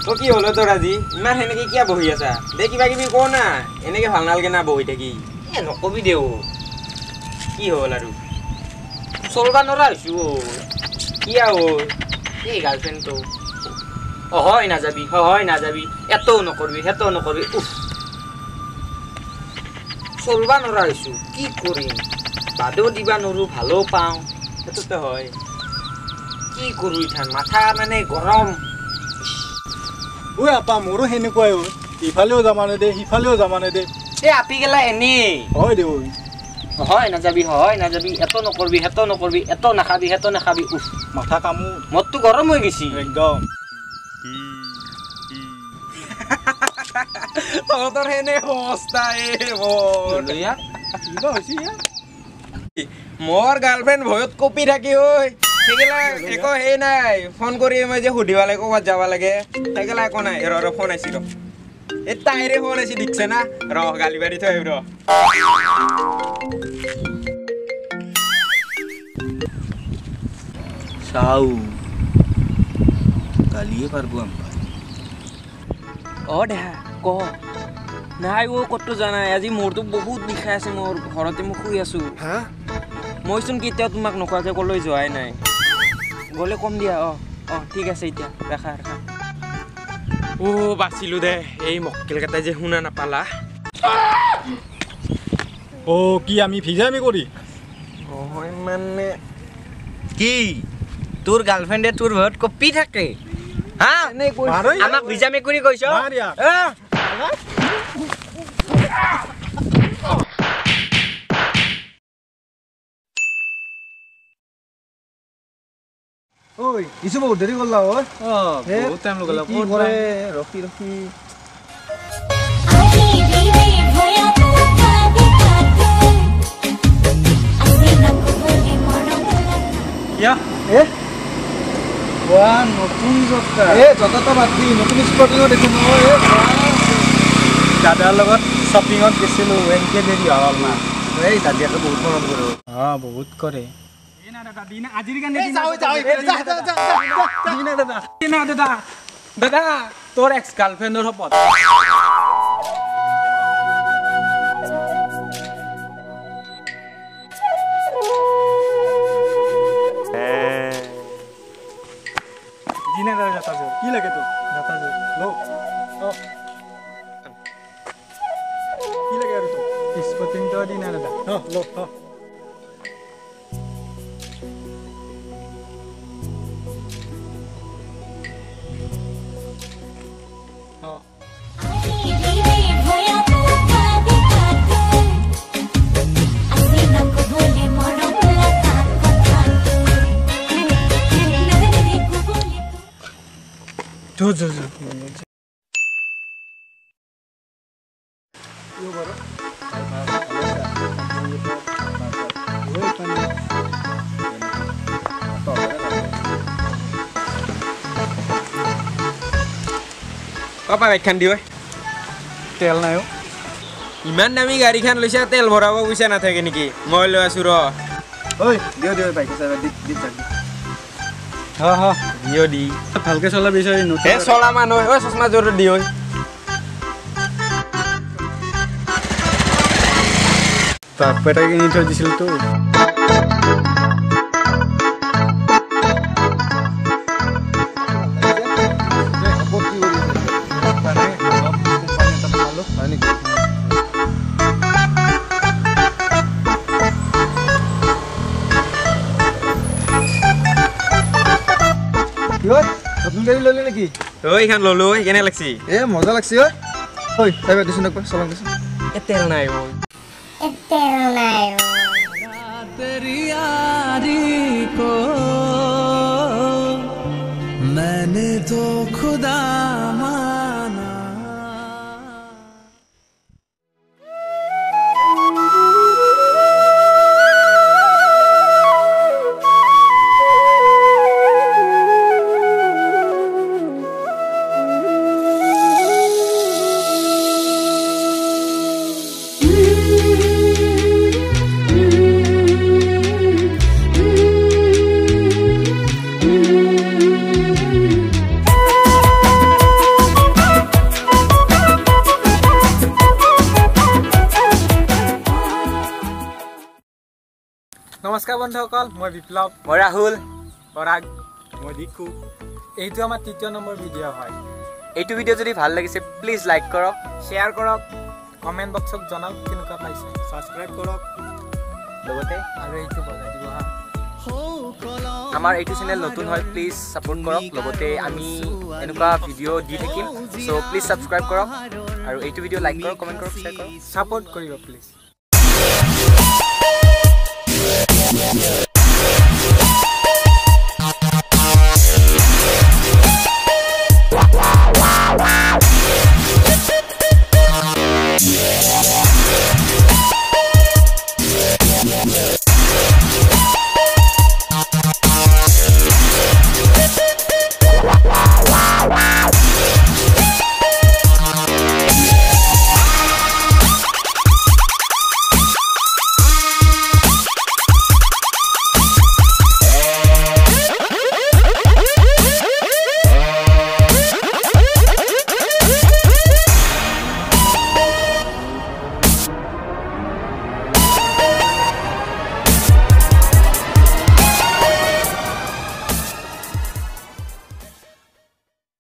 ও কি হলো তোর আজি ইমান হেনেকে কিয়া বহি আছা দে কিবা কিবি কও না এনেকে ভাল নালগে না বহি থাকি নকবি দে ও কি হল আৰু চলবা নৰা হৈছো ও কিয়া ও এই গাৰ্লফ্ৰেণ্ড তো হয় নাযাবি এতও নকৰবি হেতও নকৰবি উফ চলবা নৰা হৈছো কি কৰিম বাদেও দিবা নৰো ভালো পাওঁ সেইটোতো হয় কি কৰো ইথান মাথা মানে গৰম ঐ আপা মোৰো সেনেকুৱাই ঐ ইফালেও যামানে দে সিফালেও যামানে দে এই আপি গেলা এনেই হয় দে ঐ হয় নাযাবি এত নকৰবি হেত নকৰবি এত নাখাবি উফ মাথা কামো মতটো গৰম হৈ গৈছি একদম তহঁতৰ হেনে অৱস্থা মোৰ গাৰ্লফ্ৰেণ্ড ভয়ত কপি থাকি ঐ সেইগিলা একো সেই নাই ফোন কৰি মই যে সুধিব লাগে ক'ৰবাত যাব লাগে সেইগিলা একো নাই ৰ ফোন আইছি ৰ এই তাইৰে ফোন আইছি দিছে না ৰ গালি পাৰি থৈ আহিম ৰ চাও গালিয়ে পাৰবো আমৰা দেহা ক নাই ও ক'তো জানাই আজি মোৰতো বহুত বিষাই আছে মোৰ ঘৰতে মই শুই আছো মইচোন কেতিয়াও তোমাক নোকোৱাকে ক'লৈ যোৱাই নাই গ'লে কম দিয়া ঠিক আছে এতিয়া ৰাখা বাচিলো দে এই মক্কেলকেইটাই যে শুনা নাপালা কি আমি ভিজামি কৰি মানে কি তোৰ গাৰ্লফ্ৰেন্ডে তোৰ ভয়ত কপি থাকে হ্যাঁ আমাক ভিজামি কৰি কৈছ ঐ ইছু বহুত দেৰি কৰলা বহুত টাইম লগালা কি কৰে ৰখি দাদাৰ লগত শ্বপিঙত গৈছিলো এনেকে দেৰি হ'ল না এই দাদিয়াকে বহুত মৰম কৰো বহুত কৰে দাদা তোৰ এক্স গাৰ্লফ্ৰেণ্ডৰ শপত কি লাগে তোক কি লাগে আৰু তোক স্পটিংটো দিনা দাদা পাপা গাড়ীখন দিওঁ তেল নাই ইমান দামী গাড়ীখন লৈছে তেল ভৰাব পইচা নাথাকে নেকি মই লৈ আছো ৰ দিওঁ বাইক দি ভালকে চলা বিচাৰি চলা মানুহ চশমা জোৰ দি তাক পেটাই কিনি থৈ দিছিল তো নতুন গাড়ী ললি নেকি এইখন ললো কেনে লাগছি মজা লাগছি চাই দিছো নক চলাং দিছো তেল নাই तेरी यारी को मैंने तो खुदा माना নমস্কাৰ বন্ধুসকল, মই বিপ্লৱ, মই ৰাহুল, পৰাগ, মই দিকু। এইটো আমাৰ ৩য় নম্বৰ ভিডিঅ' হয়। এইটো ভিডিঅ' যদি ভাল লাগিছে প্লিজ লাইক কৰক, শ্বেয়াৰ কৰক, কমেণ্ট বক্সত জনাওক কেনেকুৱা পাইছে, ছাবস্ক্ৰাইব কৰক লগতে আৰু এইটো বজাই দিব হা। আমাৰ এইটো চেনেল নতুন হয়, প্লিজ ছাপোৰ্ট কৰক। লগতে আমি এনেকুৱা ভিডিঅ' দি থাকিম, চ' প্লিজ ছাবস্ক্ৰাইব কৰক আৰু এইটো ভিডিঅ' লাইক কৰক, কমেণ্ট কৰক, শ্বেয়াৰ কৰক। ছাপোৰ্ট কৰিব প্লিজ।